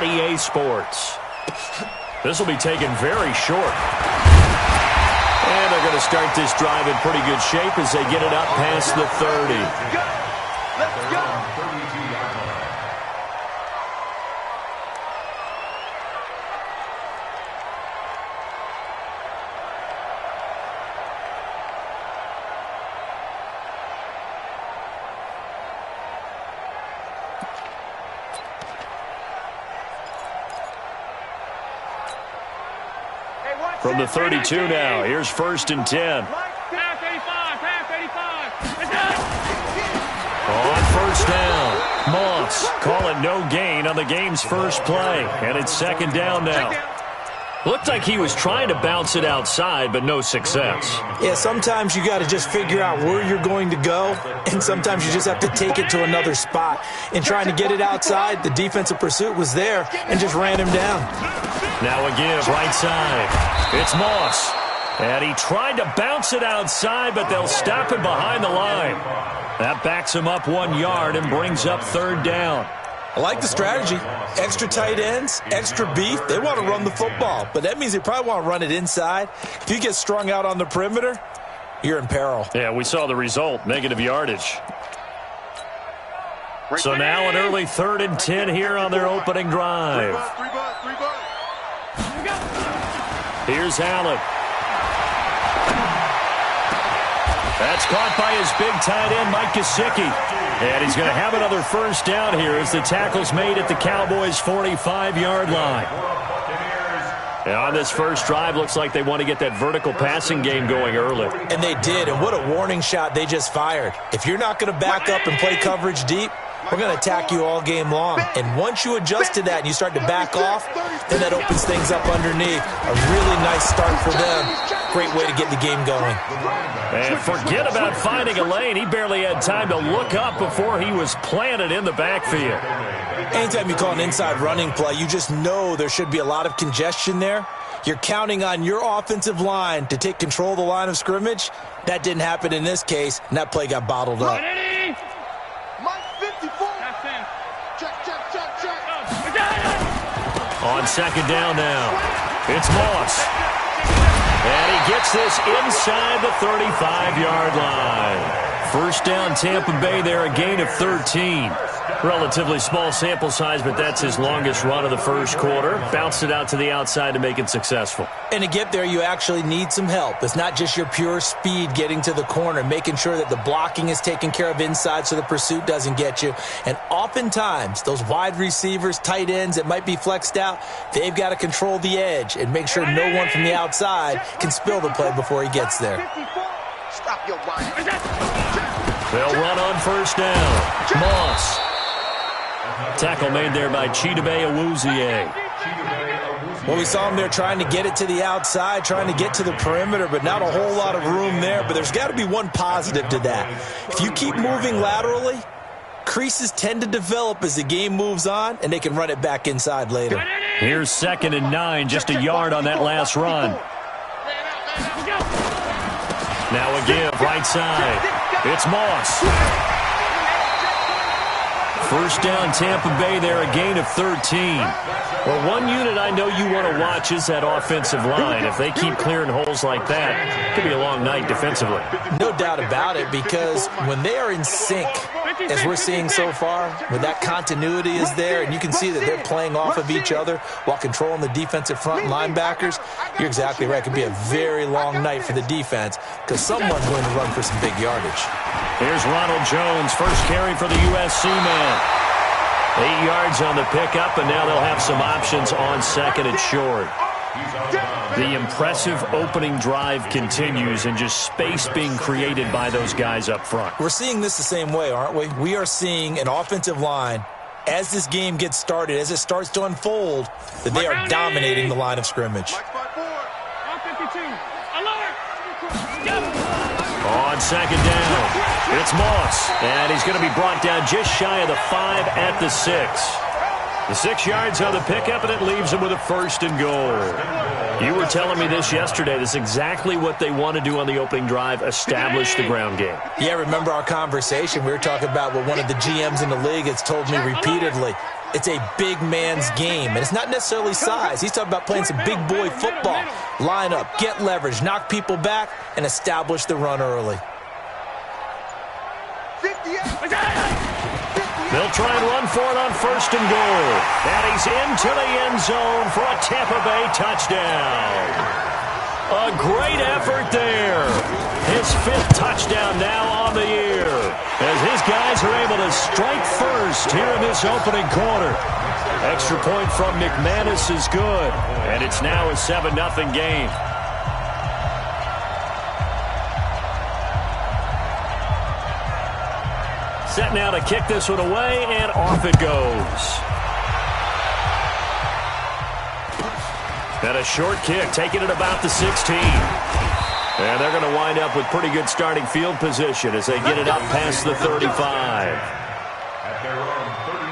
on EA Sports. This will be taken very short. And they're going to start this drive in pretty good shape as they get it up past the 30. Let's go. From the 32 now, here's 1st and 10. On 1st down, Moss calling no gain on the game's first play, and it's 2nd down now. Looked like he was trying to bounce it outside, but no success. Yeah, sometimes you got to just figure out where you're going to go, and sometimes you just have to take it to another spot. In trying to get it outside, the defensive pursuit was there and just ran him down. Now a give, right side. It's Moss. And he tried to bounce it outside, but they'll stop him behind the line. That backs him up 1 yard and brings up 3rd down. I like the strategy. Extra tight ends, extra beef. They want to run the football, but that means they probably want to run it inside. If you get strung out on the perimeter, you're in peril. Yeah, we saw the result, negative yardage. So now an early 3rd and 10 here on their opening drive. Here's Allen. That's caught by his big tight end, Mike Gesicki. And he's going to have another 1st down here as the tackle's made at the Cowboys' 45-yard line. And on this first drive, looks like they want to get that vertical passing game going early. And they did, and what a warning shot they just fired. If you're not going to back up and play coverage deep, we're going to attack you all game long. And once you adjust to that and you start to back off, then that opens things up underneath. A really nice start for them. Great way to get the game going. And forget about finding a lane. He barely had time to look up before he was planted in the backfield. Anytime you call an inside running play, you just know there should be a lot of congestion there. You're counting on your offensive line to take control of the line of scrimmage. That didn't happen in this case, and that play got bottled up. On 2nd down now, it's Moss. And he gets this inside the 35-yard line. 1st down, Tampa Bay there, a gain of 13. Relatively small sample size, but that's his longest run of the first quarter. Bounced it out to the outside to make it successful. And to get there, you actually need some help. It's not just your pure speed getting to the corner, making sure that the blocking is taken care of inside so the pursuit doesn't get you. And oftentimes, those wide receivers, tight ends that might be flexed out, they've got to control the edge and make sure no one from the outside can spill the play before he gets there. Stop your whining. They'll run on 1st down. Moss. Tackle made there by Chidobe Awuzie. Well, we saw him there trying to get it to the outside, trying to get to the perimeter, but not a whole lot of room there. But there's got to be one positive to that. If you keep moving laterally, creases tend to develop as the game moves on, and they can run it back inside later. Here's 2nd and 9, just a yard on that last run. Now a give, right side. It's Moss. 1st down, Tampa Bay there, a gain of 13. Well, one unit I know you want to watch is that offensive line. If they keep clearing holes like that, it could be a long night defensively. No doubt about it, because when they are in sync, as we're seeing so far, when that continuity is there, and you can see that they're playing off of each other while controlling the defensive front linebackers, you're exactly right. It could be a very long night for the defense because someone's going to run for some big yardage. Here's Ronald Jones, first carry for the USC man. 8 yards on the pickup, and now they'll have some options on 2nd and short. The impressive opening drive continues, and just space being created by those guys up front. We're seeing this the same way, aren't we? We are seeing an offensive line, as this game gets started, as it starts to unfold, that they are dominating the line of scrimmage. On 2nd down, it's Moss, and he's going to be brought down just shy of the 5 at the 6. The 6 yards on the pickup, and it leaves him with a 1st and goal. You were telling me this yesterday. This is exactly what they want to do on the opening drive, establish the ground game. Yeah, remember our conversation. We were talking about what one of the GMs in the league has told me repeatedly. It's a big man's game, and it's not necessarily size. He's talking about playing some big boy football. Line up, get leverage, knock people back, and establish the run early. They'll try and run for it on 1st and goal. And he's into the end zone for a Tampa Bay touchdown. A great effort there. His 5th touchdown now on the year, as his guys are able to strike first here in this opening quarter. Extra point from McManus is good, and it's now a 7-0 game. Set now to kick this one away, and off it goes. And a short kick, taking it about the 16. And they're going to wind up with pretty good starting field position as they get it up past the 35. At their own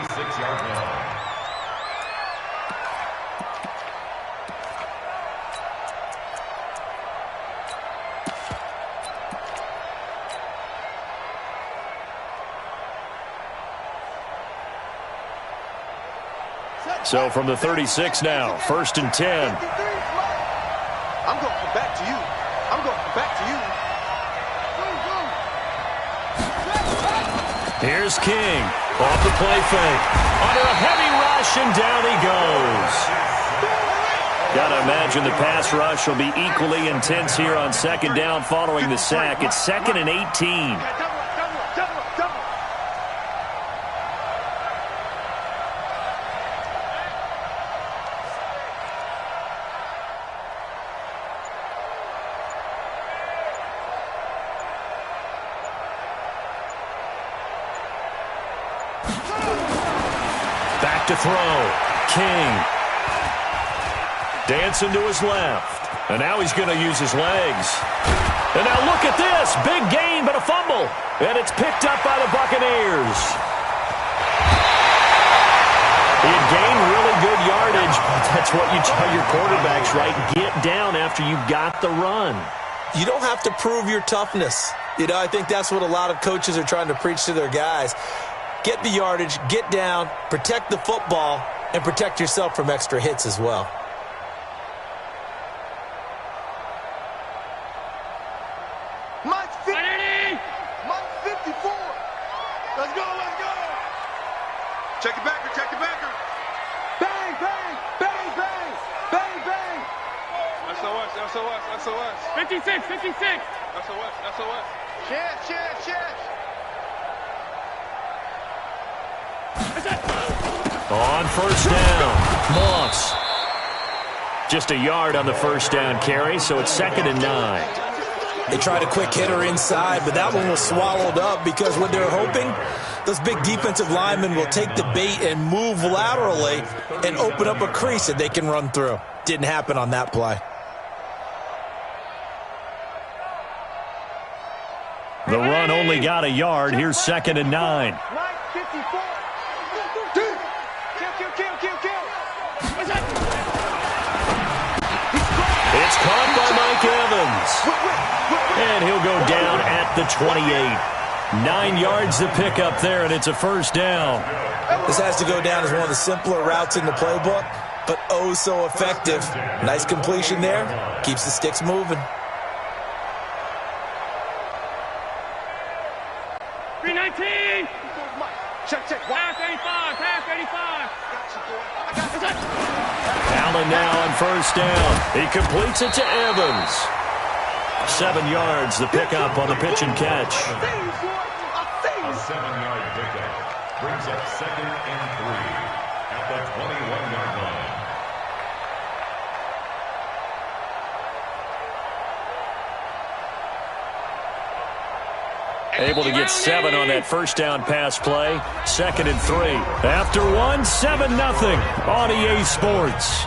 36-yard line. So from the 36 now, 1st and 10. I'm going to come back to you. I'm going to come back to you. Here's King. Off the play fake. Under a heavy rush, and down he goes. Got to imagine the pass rush will be equally intense here on 2nd down following the sack. It's 2nd and 18. Back to throw. King. Dancing to his left. And now he's going to use his legs. And now look at this. Big gain, but a fumble. And it's picked up by the Buccaneers. He had gained really good yardage, but that's what you tell your quarterbacks, right? Get down after you got the run. You don't have to prove your toughness. I think that's what a lot of coaches are trying to preach to their guys. Get the yardage, get down, protect the football, and protect yourself from extra hits as well. Mike 54. Let's go, let's go. Check it backer, check it backer. Bang, bang, bang, bang, bang, bang. SOS, SOS, SOS. 56, 56. SOS, SOS. Chance. On 1st down, Moss. Just a yard on the 1st down carry, so it's 2nd and 9. They tried a quick hitter inside, but that one was swallowed up because what they're hoping, those big defensive linemen will take the bait and move laterally and open up a crease that they can run through. Didn't happen on that play. The run only got a yard. Here's 2nd and 9. Mike 54. Kill. It's caught by Mike Evans. And he'll go down at the 28. 9 yards to pick up there, and it's a 1st down. This has to go down as one of the simpler routes in the playbook, but oh so effective. Nice completion there. Keeps the sticks moving. 319. Check. Pass 85, pass 85. Allen now on 1st down. He completes it to Evans. 7 yards, the pickup on the pitch and catch. A 7-yard pickup brings up 2nd and 3 at the 21-yard line. Able to get 7 on that 1st down pass play. 2nd and 3. After 1, 7-0 on EA Sports.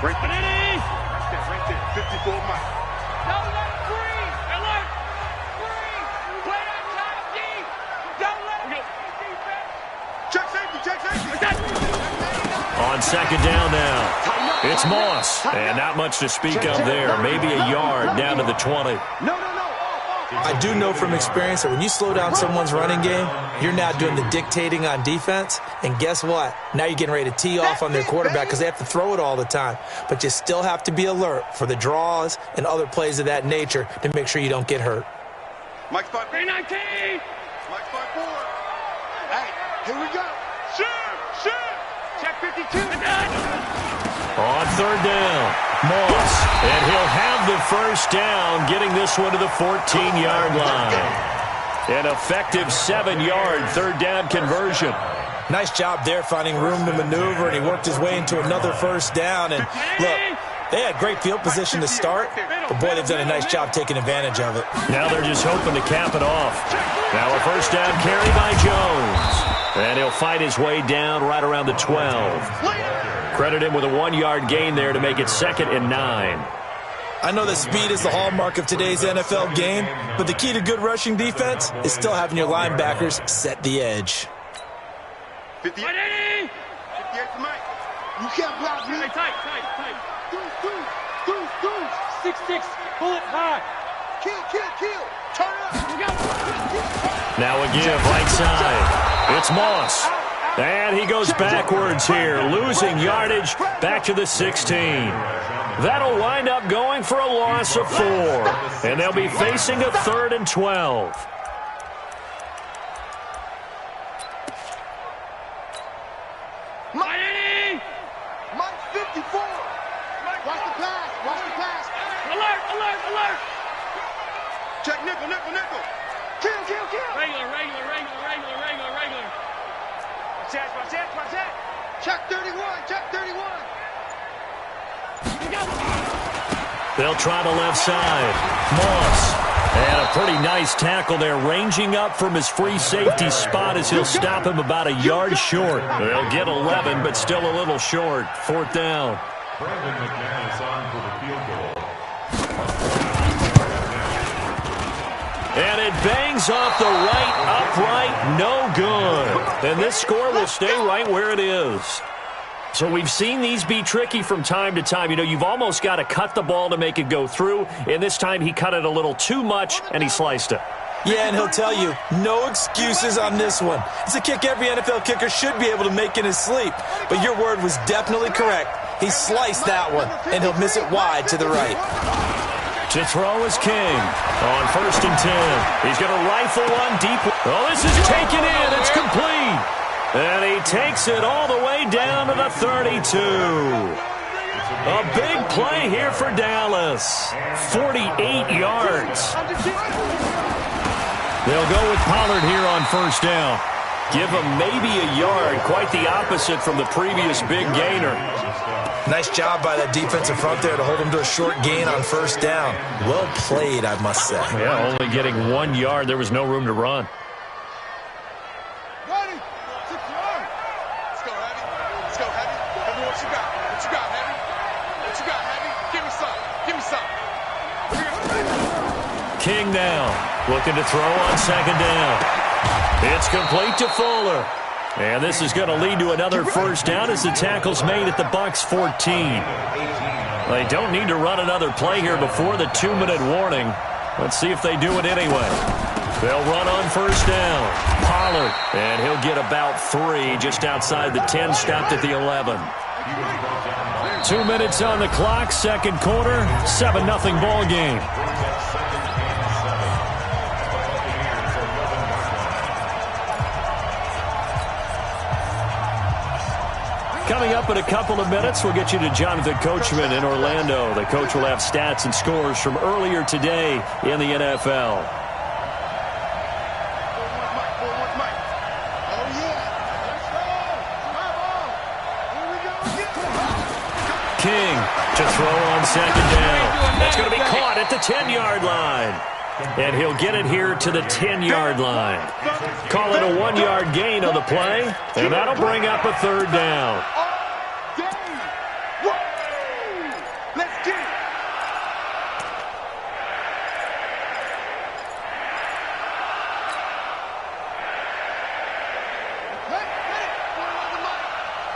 Right there. 54 Mike. Don't let it free. Alert. Free. Play that top deep. Don't let it defense. Check safety. On on second down now. It's Moss, and not much to speak of there. Maybe a yard down to the 20. I do know from experience that when you slow down someone's running game, you're now doing the dictating on defense. And guess what? Now you're getting ready to tee off on their quarterback because they have to throw it all the time. But you still have to be alert for the draws and other plays of that nature to make sure you don't get hurt. Mike spot 319. Mike spot 4. Hey, here we go. Shoot. Check 52. On third down, Moss, and he'll have the first down, getting this one to the 14-yard line. An effective 7-yard third down conversion. Nice job there finding room to maneuver, and he worked his way into another first down. And look, they had great field position to start, but boy, they've done a nice job taking advantage of it. Now they're just hoping to cap it off. Now a first down carry by Jones. And he'll fight his way down right around the 12. Credit him with a 1-yard gain there to make it 2nd and 9. I know that speed is the hallmark of today's NFL game, but the key to good rushing defense is still having your linebackers set the edge. 58 to Mike. You can't block me. Tight. Deuce. 6-6. Pull it high. Kill. Turn up. Now a give right side. It's Moss. And he goes backwards here, losing yardage back to the 16. That'll wind up going for a loss of 4. And they'll be facing a 3rd and 12. Mike 54. Watch the pass. Alert. Check nickel. Kill. Regular. Watch that. Check 31. They'll try the left side. Moss. And a pretty nice tackle there, ranging up from his free safety spot as he'll stop him about a yard short. They'll get 11, but still a little short. 4th down. Brandon McManus on for the field goal. And it bangs off the right upright, no good. And this score will stay right where it is. So we've seen these be tricky from time to time. You know, you've almost got to cut the ball to make it go through. And this time he cut it a little too much, and he sliced it. Yeah, and he'll tell you, no excuses on this one. It's a kick every NFL kicker should be able to make in his sleep. But your word was definitely correct. He sliced that one, and he'll miss it wide to the right. To throw is King on 1st and 10. He's going to rifle one deep. Oh, this is taken in. It's complete. And he takes it all the way down to the 32. A big play here for Dallas. 48 yards. They'll go with Pollard here on 1st down. Give him maybe a yard. Quite the opposite from the previous big gainer. Nice job by that defensive front there to hold him to a short gain on 1st down. Well played, I must say. Yeah, only getting 1 yard. There was no room to run. Ready. 6 yards. Let's go, Heavy. Tell me what you got. Heavy? Give me some. King now, looking to throw on 2nd down. It's complete to Fuller. And this is going to lead to another 1st down as the tackle's made at the Bucs 14. They don't need to run another play here before the 2-minute warning. Let's see if they do it anyway. They'll run on 1st down. Pollard, and he'll get about 3 just outside the 10, stopped at the 11. 2 minutes on the clock, 2nd quarter, 7-0 ball game. Coming up in a couple of minutes, we'll get you to Jonathan Coachman in Orlando. The coach will have stats and scores from earlier today in the NFL. King to throw on 2nd down. That's going to be caught at the 10-yard line. And he'll get it here to the 10-yard line. Call it a 1-yard gain on the play, and that'll bring up a 3rd down. Let's get it.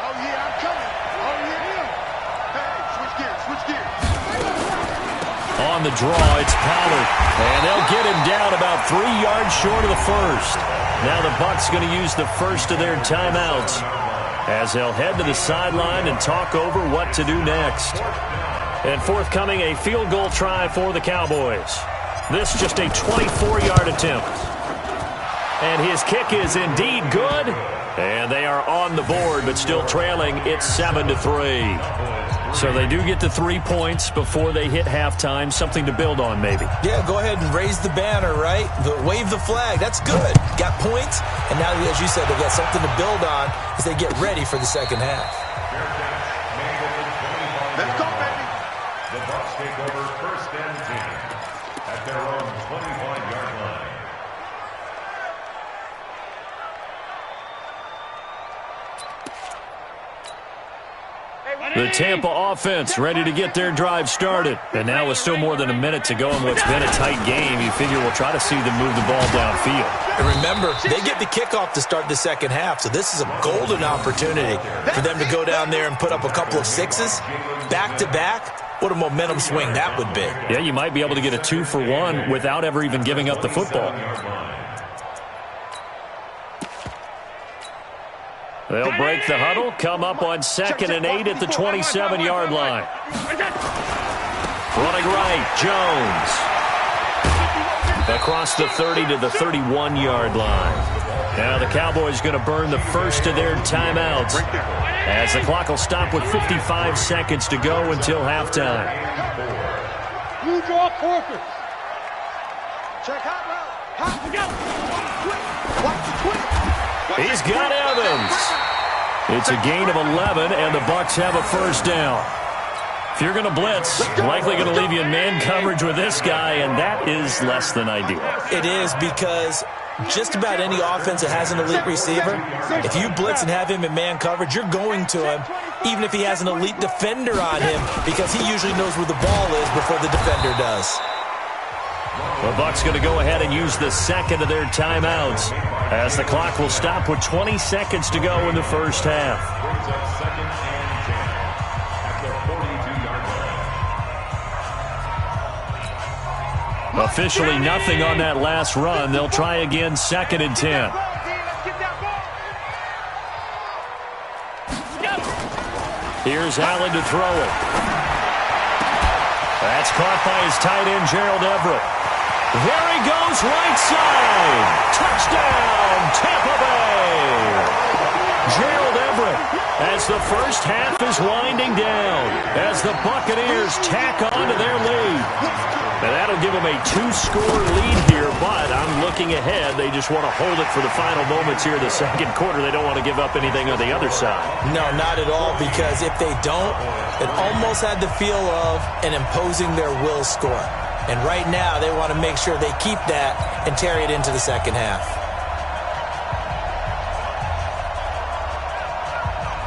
Oh, yeah, I'm coming. On the draw, it's Pollard. And they'll get him down about 3 yards short of the first. Now the Bucs going to use the first of their timeouts as they'll head to the sideline and talk over what to do next. And forthcoming, a field goal try for the Cowboys. This just a 24-yard attempt. And his kick is indeed good. And they are on the board, but still trailing. It's 7-3. So they do get to 3 points before they hit halftime. Something to build on, maybe. Yeah, go ahead and raise the banner, right? Wave the flag. That's good. Got points. And now, as you said, they've got something to build on as they get ready for the second half. Let's go, baby. The Bucs take over 1st and 10 at their own 25-yard line. The Tampa offense ready to get their drive started. And now with still more than a minute to go in what's been a tight game, you figure we'll try to see them move the ball downfield. And remember, they get the kickoff to start the second half, so this is a golden opportunity for them to go down there and put up a couple of sixes back-to-back. What a momentum swing that would be. Yeah, you might be able to get a 2-for-1 without ever even giving up the football. They'll break the huddle, come up on 2nd and 8 at the 27-yard line. Running right, Jones. Across the 30 to the 31-yard line. Now the Cowboys going to burn the first of their timeouts as the clock will stop with 55 seconds to go until halftime. You draw corpus. Check hot route. Watch the twist. He's got Evans. It's a gain of 11, and the Bucs have a first down. If you're going to blitz, likely going to leave you in man coverage with this guy, and that is less than ideal. It is because just about any offense that has an elite receiver, if you blitz and have him in man coverage, you're going to him, even if he has an elite defender on him, because he usually knows where the ball is before the defender does. The Bucs going to go ahead and use the second of their timeouts as the clock will stop with 20 seconds to go in the first half. Brings up 2nd and 10 at the 42-yard line. Officially nothing on that last run. They'll try again 2nd and 10. Here's Allen to throw it. That's caught by his tight end, Gerald Everett. There he goes, right side. Touchdown, Tampa Bay. Gerald Everett as the first half is winding down as the Buccaneers tack on to their lead. And that'll give them a 2-score lead here, but I'm looking ahead. They just want to hold it for the final moments here in the second quarter. They don't want to give up anything on the other side. No, not at all, because if they don't, it almost had the feel of an imposing their will score. And right now, they want to make sure they keep that and carry it into the second half.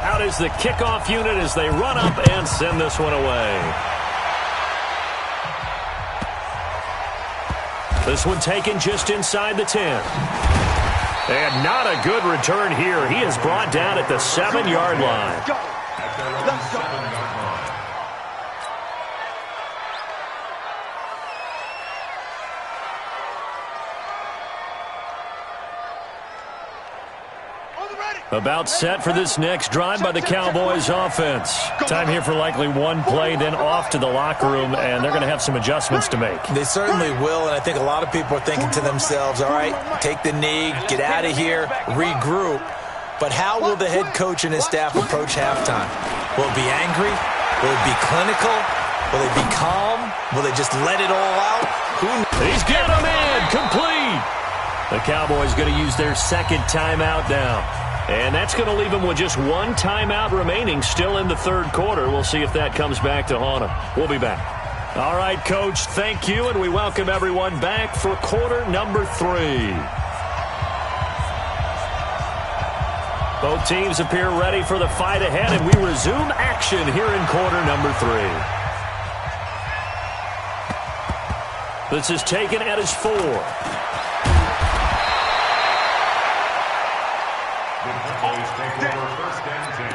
Out is the kickoff unit as they run up and send this one away. This one taken just inside the 10. And not a good return here. He is brought down at the 7-yard line. Let's go. About set for this next drive by the Cowboys offense. Time here for likely one play, then off to the locker room, and they're going to have some adjustments to make. They certainly will, and I think a lot of people are thinking to themselves, all right, take the knee, get out of here, regroup. But how will the head coach and his staff approach halftime? Will it be angry? Will it be clinical? Will they be calm? Will they just let it all out? Who knows? He's got him in, complete. The Cowboys going to use their second timeout now. And that's going to leave them with just one timeout remaining still in the third quarter. We'll see if that comes back to haunt them. We'll be back. All right, Coach, thank you, and we welcome everyone back for quarter number 3. Both teams appear ready for the fight ahead, and we resume action here in quarter number 3. This is taken at his 4. Take over 1st and 10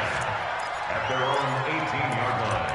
at their own 18-yard line.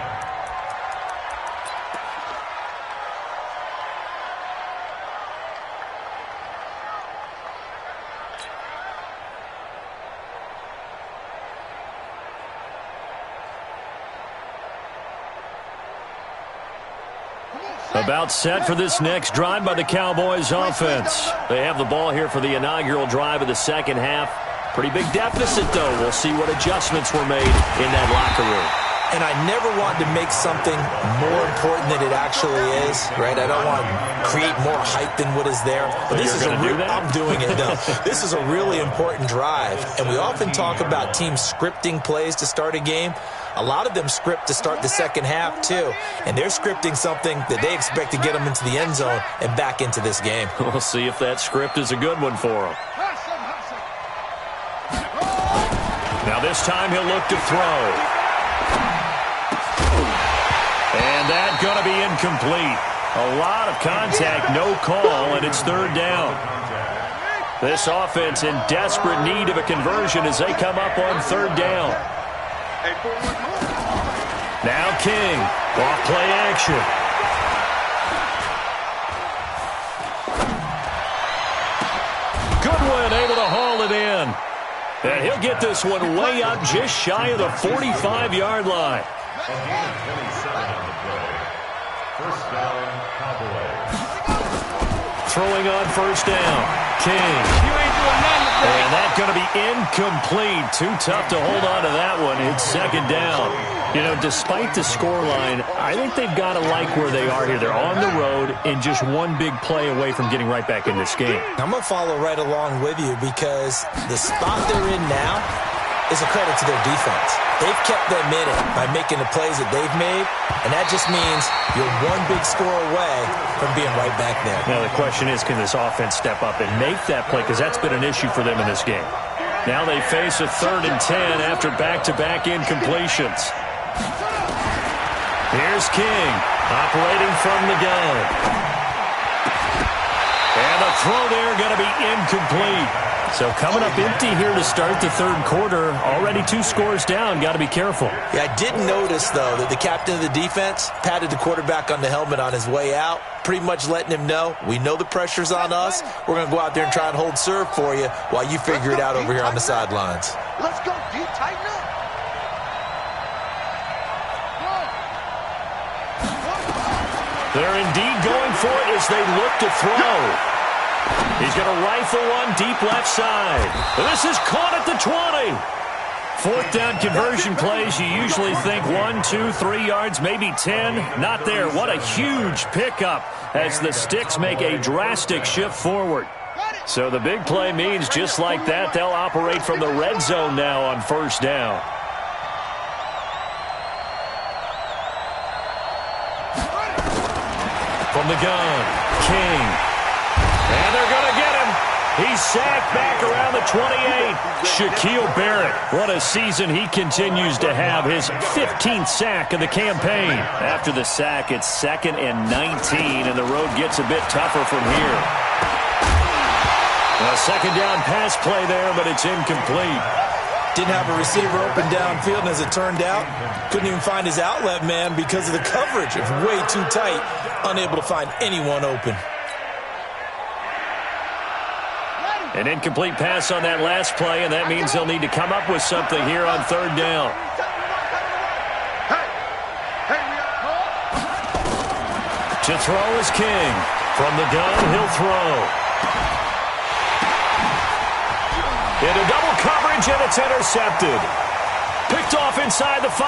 About set for this next drive by the Cowboys offense. They have the ball here for the inaugural drive of the second half. Pretty big deficit, though. We'll see what adjustments were made in that locker room. And I never want to make something more important than it actually is, right? I don't want to create more hype than what is there. But this is I'm doing it, no. This is a really important drive. And we often talk about teams scripting plays to start a game. A lot of them script to start the second half, too. And they're scripting something that they expect to get them into the end zone and back into this game. We'll see if that script is a good one for them. Now this time he'll look to throw. And that's going to be incomplete. A lot of contact, no call, and it's third down. This offense in desperate need of a conversion as they come up on third down. Now King, off play action. Goodwin able to haul it in. And he'll get this one way up just shy of the 45-yard line. First down, Cowboys. Throwing on first down. King. And that's going to be incomplete. Too tough to hold on to that one. It's second down. You know, despite the scoreline, I think they've got to like where they are here. They're on the road and just one big play away from getting right back in this game. I'm going to follow right along with you because the spot they're in now is a credit to their defense. They've kept them in it by making the plays that they've made, and that just means you're one big score away from being right back there. Now the question is, can this offense step up and make that play? Because that's been an issue for them in this game. Now they face a 3rd and 10 after back-to-back incompletions. Here's King, operating from the gun. And the throw there going to be incomplete. So coming up empty here to start the third quarter. Already 2 scores down. Got to be careful. Yeah, I did notice, though, that the captain of the defense patted the quarterback on the helmet on his way out, pretty much letting him know, we know the pressure's on us. We're going to go out there and try and hold serve for you while you figure it out over here on the sidelines. Let's go, D. Tighten up. They're indeed going for it as they look to throw. He's going to rifle one deep left side. This is caught at the 20. 4th down conversion plays, you usually think 1, 2, 3 yards, maybe 10. Not there. What a huge pickup as the Sticks make a drastic shift forward. So the big play means just like that, they'll operate from the red zone now on first down. From the gun, King. And they're going to get him. He's sacked back around the 28. Shaquille Barrett, what a season he continues to have. His 15th sack of the campaign. After the sack, it's 2nd and 19, and the road gets a bit tougher from here. A second down pass play there, but it's incomplete. Didn't have a receiver open downfield, and as it turned out, couldn't even find his outlet man because of the coverage. It was way too tight, unable to find anyone open. An incomplete pass on that last play, and that means they'll need to come up with something here on third down. To throw is King. From the gun, he'll throw. Into double coverage, and it's intercepted. Picked off inside the 5.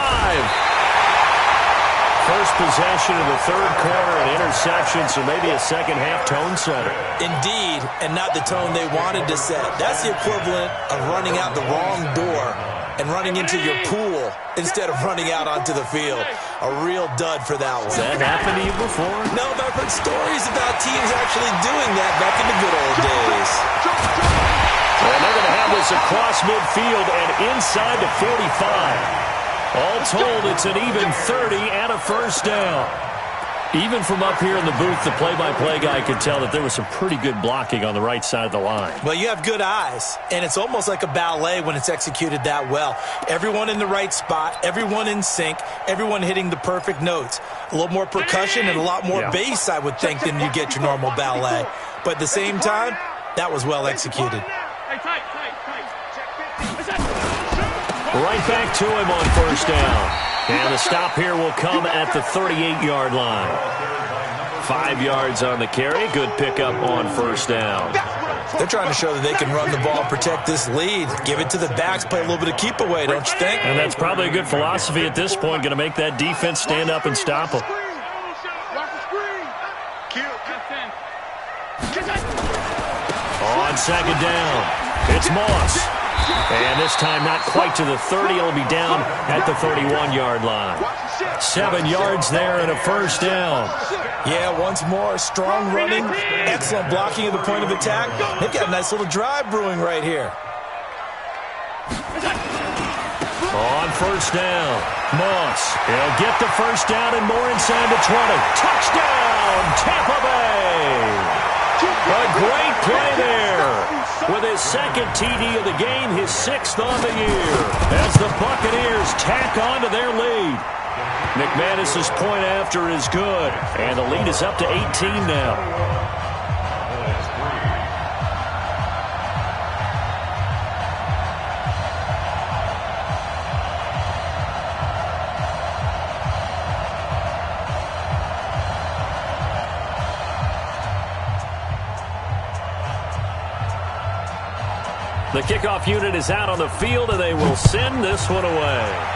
First possession of the third quarter, an interception, so maybe a second-half tone setter. Indeed, and not the tone they wanted to set. That's the equivalent of running out the wrong door and running into your pool instead of running out onto the field. A real dud for that one. Has that happened to you before? No, but I've heard stories about teams actually doing that back in the good old days. And they're going to have this across midfield and inside the 45. All told, it's an even 30 and a first down. Even from up here in the booth, the play-by-play guy could tell that there was some pretty good blocking on the right side of the line. Well, you have good eyes, and it's almost like a ballet when it's executed that well. Everyone in the right spot, everyone in sync, everyone hitting the perfect notes. A little more percussion and a lot more bass, I would think, than you get your normal ballet. But at the same time, that was well executed. Right back to him on first down. And the stop here will come at the 38-yard line. 5 yards on the carry. Good pickup on first down. They're trying to show that they can run the ball and protect this lead. Give it to the backs, play a little bit of keep away, don't you think? And that's probably a good philosophy at this point. Going to make that defense stand up and stop them. On second down, it's Moss. And this time not quite to the 30. It'll be down at the 31-yard line. 7 yards there and a first down. Yeah, once more, strong running, excellent blocking at the point of attack. They've got a nice little drive brewing right here. On first down, Moss. He'll get the first down and more inside the 20. Touchdown, Tampa Bay! A great play there. With his second TD of the game, his 6th on the year. As the Buccaneers tack on to their lead. McManus's point after is good. And the lead is up to 18 now. The kickoff unit is out on the field, and they will send this one away.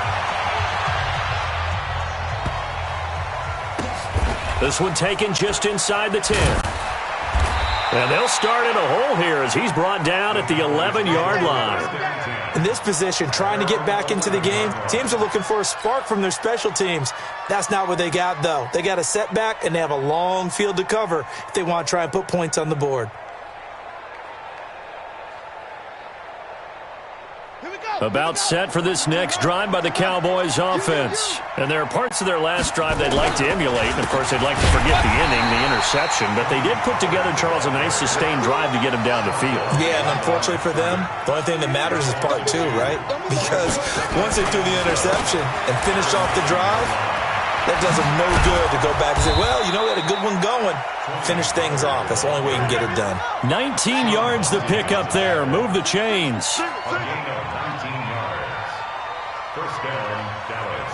This one taken just inside the 10. And they'll start in a hole here as he's brought down at the 11-yard line. In this position, trying to get back into the game, teams are looking for a spark from their special teams. That's not what they got, though. They got a setback, and they have a long field to cover if they want to try and put points on the board. About set for this next drive by the Cowboys offense. And there are parts of their last drive they'd like to emulate. And, of course, they'd like to forget the inning, the interception. But they did put together, Charles, a nice sustained drive to get him down the field. Yeah, and unfortunately for them, the only thing that matters is part 2, right? Because once they threw the interception and finished off the drive, that does them no good to go back and say, well, you know, we had a good one going. Finish things off. That's the only way you can get it done. 19 yards to pick up there. Move the chains. First down, Dallas.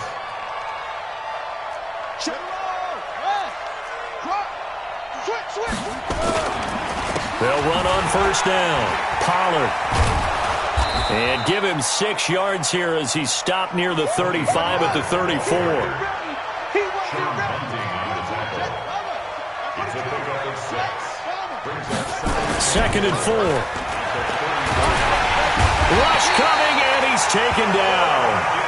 They'll run on first down. Pollard. And give him 6 yards here as he's stopped near the 35 at the 34. It's a pickup of 6. Second and 4. Rush coming, and he's taken down.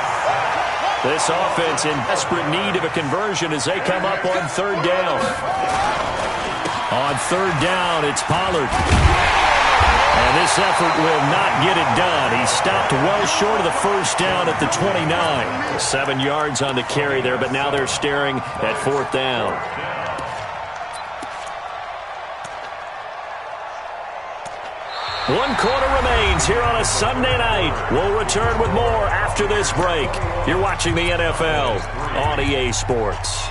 This offense in desperate need of a conversion as they come up on third down. On third down, it's Pollard. And this effort will not get it done. He stopped well short of the first down at the 29. 7 yards on the carry there, but now they're staring at fourth down. One quarter remains here on a Sunday night. We'll return with more after this break. You're watching the NFL on EA Sports.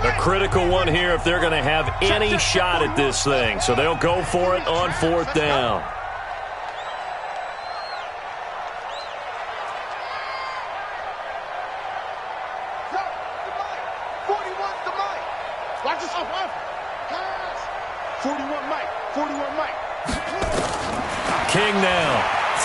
A critical one here if they're going to have any shot at this thing. So they'll go for it on fourth down. King now,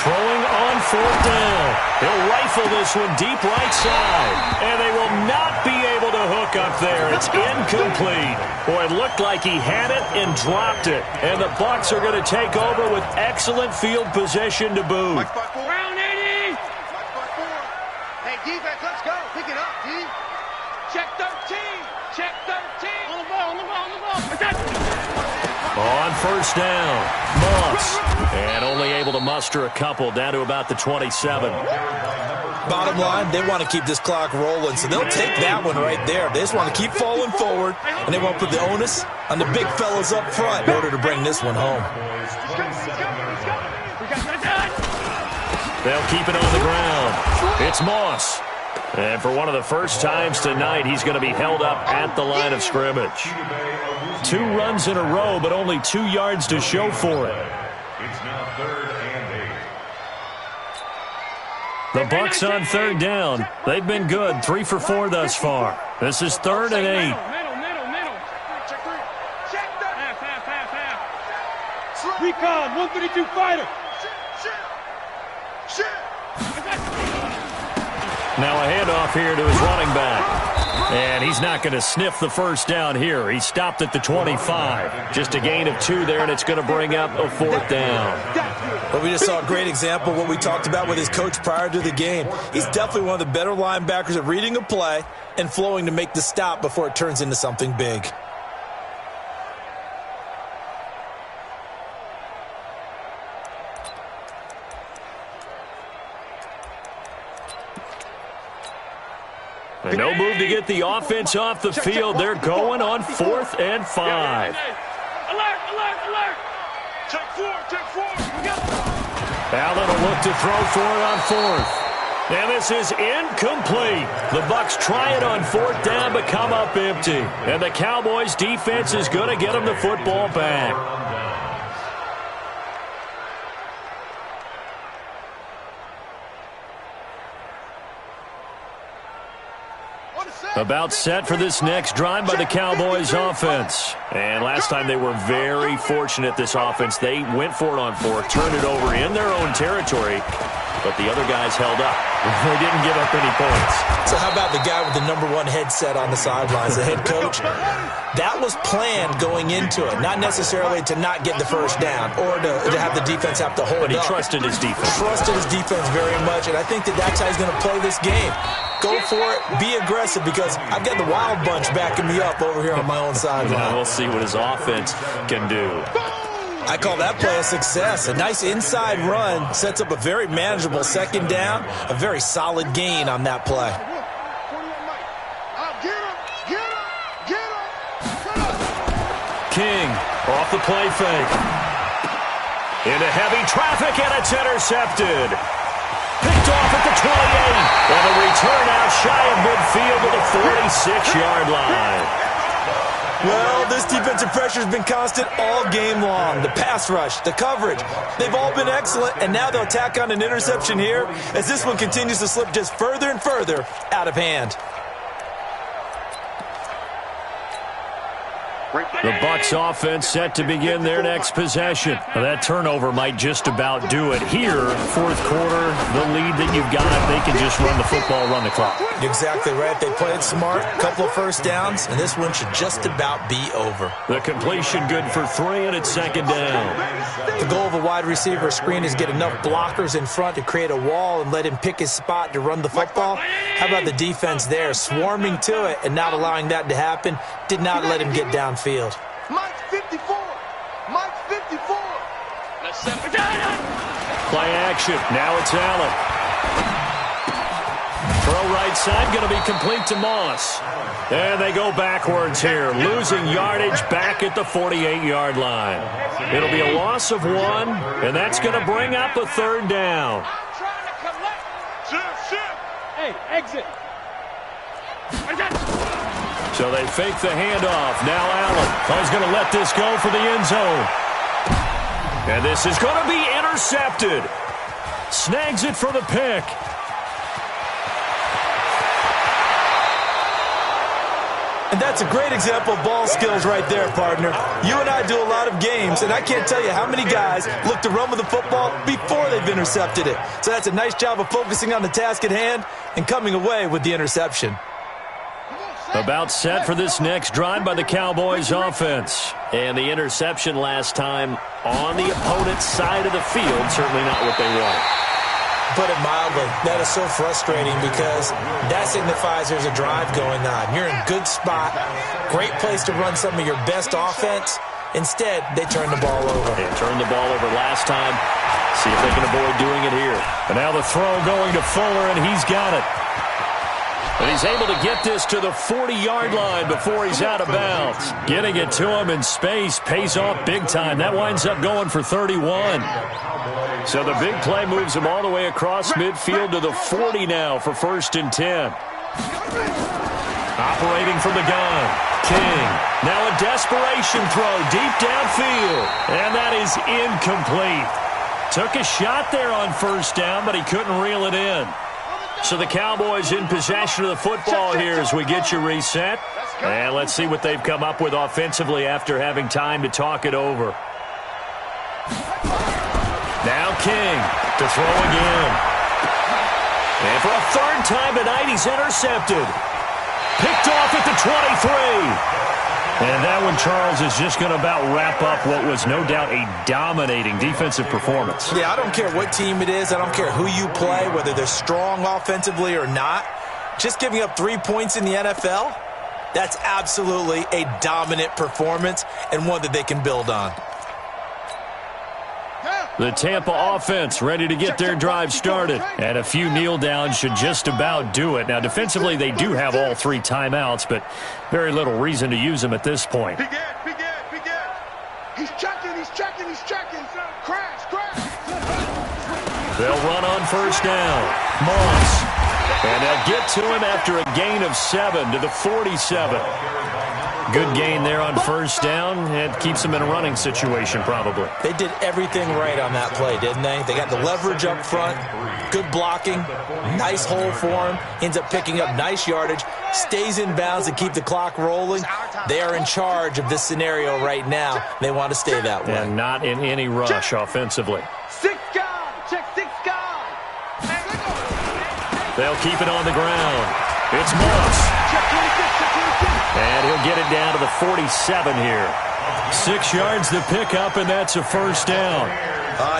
throwing on fourth down. He'll rifle this one deep right side, and they will not be able to hook up there. It's incomplete. Boy, it looked like he had it and dropped it, and the Bucs are going to take over with excellent field position to boot. Round 80. Hey, defense, let's go. Pick it up, D. Check 13. Check 13. On the ball, on the ball, on the ball. On first down, Moss. And only able to muster a couple down to about the 27. Bottom line, they want to keep this clock rolling, so they'll take that one right there. They just want to keep falling forward, and they want to put the onus on the big fellas up front in order to bring this one home. They'll keep it on the ground. It's Moss. And for one of the first times tonight, he's going to be held up at the line of scrimmage. 2 runs in a row, but only 2 yards to show for it. It's now 3rd and 8. The Bucs on 3rd down. They've been good, 3 for 4 thus far. This is 3rd and 8. Middle. Check 3. Check that. Half. Recon, 132 fighter. Shit. Now a handoff here to his running back. And he's not going to sniff the first down here. He stopped at the 25. Just a gain of 2 there, and it's going to bring up a 4th down. Well, we just saw a great example of what we talked about with his coach prior to the game. He's definitely one of the better linebackers at reading a play and flowing to make the stop before it turns into something big. And no move to get the offense off the field. They're going on 4th and 5. Alert. Check 4. Allen will look to throw for it on 4th. And this is incomplete. The Bucs try it on 4th down, but come up empty. And the Cowboys' defense is going to get them the football back. About set for this next drive by the Cowboys offense. And last time they were very fortunate, this offense. They went for it on 4th, turned it over in their own territory, but the other guys held up. They didn't give up any points. So how about the guy with the #1 headset on the sidelines, the head coach? That was planned going into it, not necessarily to not get the first down or to have the defense have to hold up. But he trusted his defense. Trusted his defense very much, and I think that's how he's going to play this game. Go for it, be aggressive, because I've got the wild bunch backing me up over here on my own sideline. Now we'll see what his offense can do. I call that play a success. A nice inside run sets up a very manageable 2nd down, a very solid gain on that play. King off the play fake. Into heavy traffic, and it's intercepted. Picked off at the 28. And a return out shy of midfield to the 46-yard line. Well, this defensive pressure has been constant all game long. The pass rush, the coverage, they've all been excellent, and now they'll tack on an interception here as this one continues to slip just further and further out of hand. The Bucs offense set to begin their next possession. Now, that turnover might just about do it here. 4th quarter, the lead that you've got, they can just run the football, run the clock. Exactly right. They played smart, couple of first downs, and this one should just about be over. The completion good for 3, and it's 2nd down. The goal of a wide receiver screen is get enough blockers in front to create a wall and let him pick his spot to run the football. How about the defense there, swarming to it and not allowing that to happen? Did not let him get downfield. Mike 54. Mike 54. Play action. Now it's Allen. Throw right side, going to be complete to Moss. And they go backwards here, losing yardage back at the 48-yard line. It'll be a loss of 1, and that's going to bring up a 3rd down. Hey, exit. So they fake the handoff. Now Allen is going to let this go for the end zone. And this is going to be intercepted. Snags it for the pick. And that's a great example of ball skills right there, partner. You and I do a lot of games, and I can't tell you how many guys look to run with the football before they've intercepted it. So that's a nice job of focusing on the task at hand and coming away with the interception. About set for this next drive by the Cowboys offense. And the interception last time on the opponent's side of the field, certainly not what they want. Put it mildly, that is so frustrating because that signifies there's a drive going on. You're in a good spot, great place to run some of your best offense. Instead, they turn the ball over. They turned the ball over last time. See if they can avoid doing it here. And now the throw going to Fuller, and he's got it. And he's able to get this to the 40-yard line before he's out of bounds. Getting it to him in space pays off big time. That winds up going for 31. So the big play moves him all the way across midfield to the 40 now for 1st and 10. Operating from the gun. King. Now a desperation throw deep downfield. And that is incomplete. Took a shot there on first down, but he couldn't reel it in. So the Cowboys in possession of the football here as we get you reset. And let's see what they've come up with offensively after having time to talk it over. Now King to throw again. And for a third time tonight, he's intercepted. Picked off at the 23. And that one, Charles, is just going to about wrap up what was no doubt a dominating defensive performance. Yeah, I don't care what team it is. I don't care who you play, whether they're strong offensively or not. Just giving up 3 points in the NFL, that's absolutely a dominant performance and one that they can build on. The Tampa offense ready to get their drive started. And a few kneel downs should just about do it. Now, defensively, they do have all 3 timeouts, but very little reason to use them at this point. Big Ed. He's checking. Crash. They'll run on first down. Moss. And they'll get to him after a gain of 7 to the 47. Good gain there on first down. It keeps them in a running situation, probably. They did everything right on that play, didn't they? They got the leverage up front, good blocking, nice hole for him, ends up picking up nice yardage, stays in bounds and keep the clock rolling. They are in charge of this scenario right now. They want to stay that way. And not in any rush offensively. 6 guard. Check 6 guard. They'll keep it on the ground. It's Moss. And he'll get it down to the 47 here. 6 yards to pick up, and that's a first down.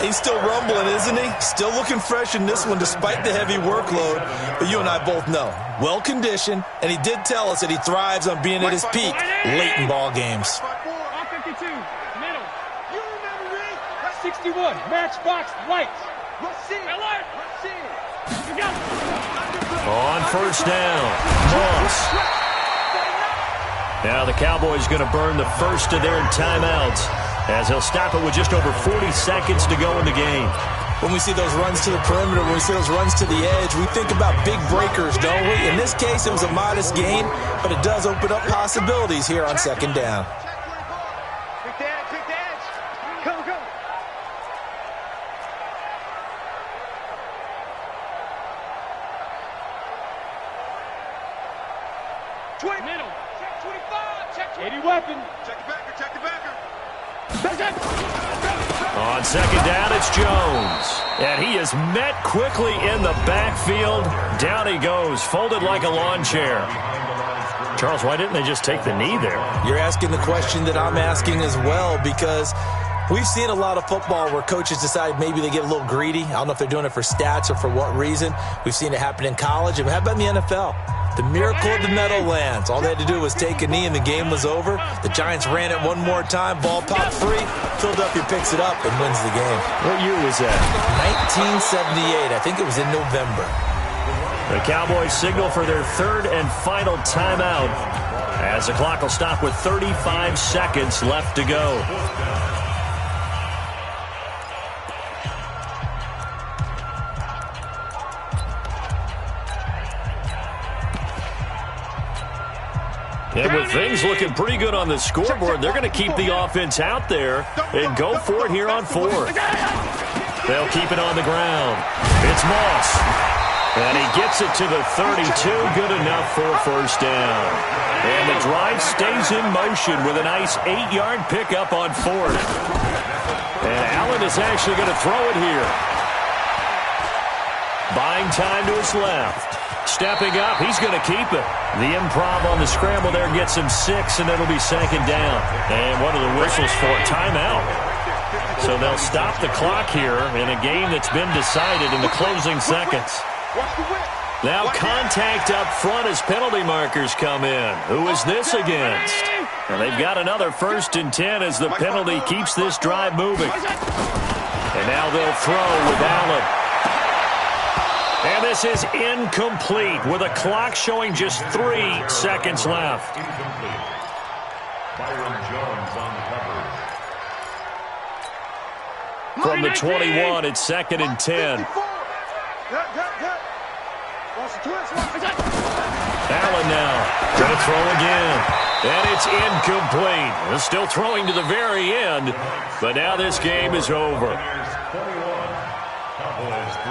He's still rumbling, isn't he? Still looking fresh in this one despite the heavy workload. But you and I both know, well-conditioned, and he did tell us that he thrives on being at his peak late in ball games. 52, middle. You remember me? 61, matchbox, white. Alert. You got it. On first down, Moss. Now the Cowboys going to burn the first of their timeouts as he'll stop it with just over 40 seconds to go in the game. When we see those runs to the perimeter, when we see those runs to the edge, we think about big breakers, don't we? In this case, it was a modest gain, but it does open up possibilities here on second down. Pick the edge. Go. 20. Middle. Check 25. Check 80 weapon. Check the backer. On second down, it's Jones. And he is met quickly in the backfield. Down he goes, folded like a lawn chair. Charles, why didn't they just take the knee there? You're asking the question that I'm asking as well, because we've seen a lot of football where coaches decide maybe they get a little greedy. I don't know if they're doing it for stats or for what reason. We've seen it happen in college. And how about in the NFL? The miracle of the Meadowlands. All they had to do was take a knee and the game was over. The Giants ran it one more time. Ball popped free. Philadelphia picks it up and wins the game. What year was that? 1978. I think it was in November. The Cowboys signal for their third and final timeout as the clock will stop with 35 seconds left to go. And with things looking pretty good on the scoreboard, they're going to keep the offense out there and go for it here on fourth. They'll keep it on the ground. It's Moss. And he gets it to the 32. Good enough for a first down. And the drive stays in motion with a nice 8-yard pickup on fourth. And Allen is actually going to throw it here. Buying time to his left. Stepping up, he's going to keep it. The improv on the scramble there gets him 6, and it'll be second down. And what are the whistles for? Timeout. So they'll stop the clock here in a game that's been decided in the closing seconds. Now contact up front as penalty markers come in. Who is this against? And they've got another 1st and 10 as the penalty keeps this drive moving. And now they'll throw with Allen. And this is incomplete with a clock showing just 3 seconds left. Byron Jones on coverage. From the 21, it's 2nd and 10. Allen now going to throw again. And it's incomplete. Still throwing to the very end, but now this game is over. 41, Cowboys 3.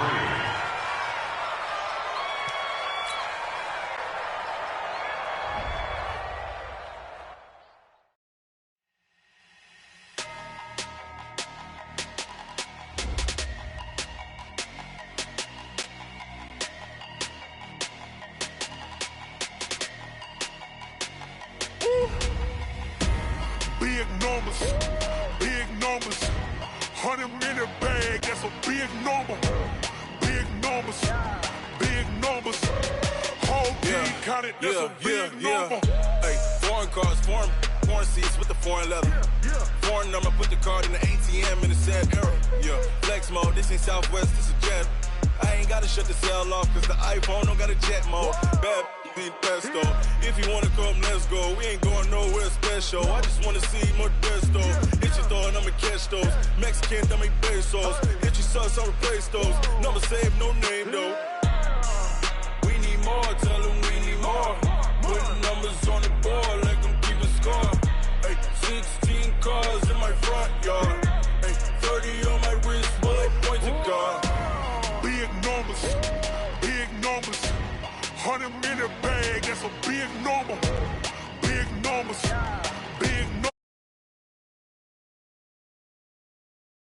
Big numbers, 100-minute bag, that's a big number. Big numbers, whole team counted, that's a big number. Hey, foreign cars, foreign seats with the foreign leather. Foreign number, put the card in the ATM in the sad era. Yeah, flex mode, this ain't Southwest, this is Jet. I ain't gotta shut the cell off, cause the iPhone don't got a jet mode. Bad beat pesto. If you wanna come, let's go. We ain't going nowhere special. I just wanna see Modesto. Hit your throw and I'ma catch those. Mexican, that make pesos. Hit your sauce, I'll replace those. Number saved, no name though. We need more, tell them we need more. Putting numbers on the board, like them keep a score. Hey, 16 cars in my front yard. Hey, 30 on my wrist, bullet points of God. Big numbers, 100-minute bag, that's a big number. Big numbers,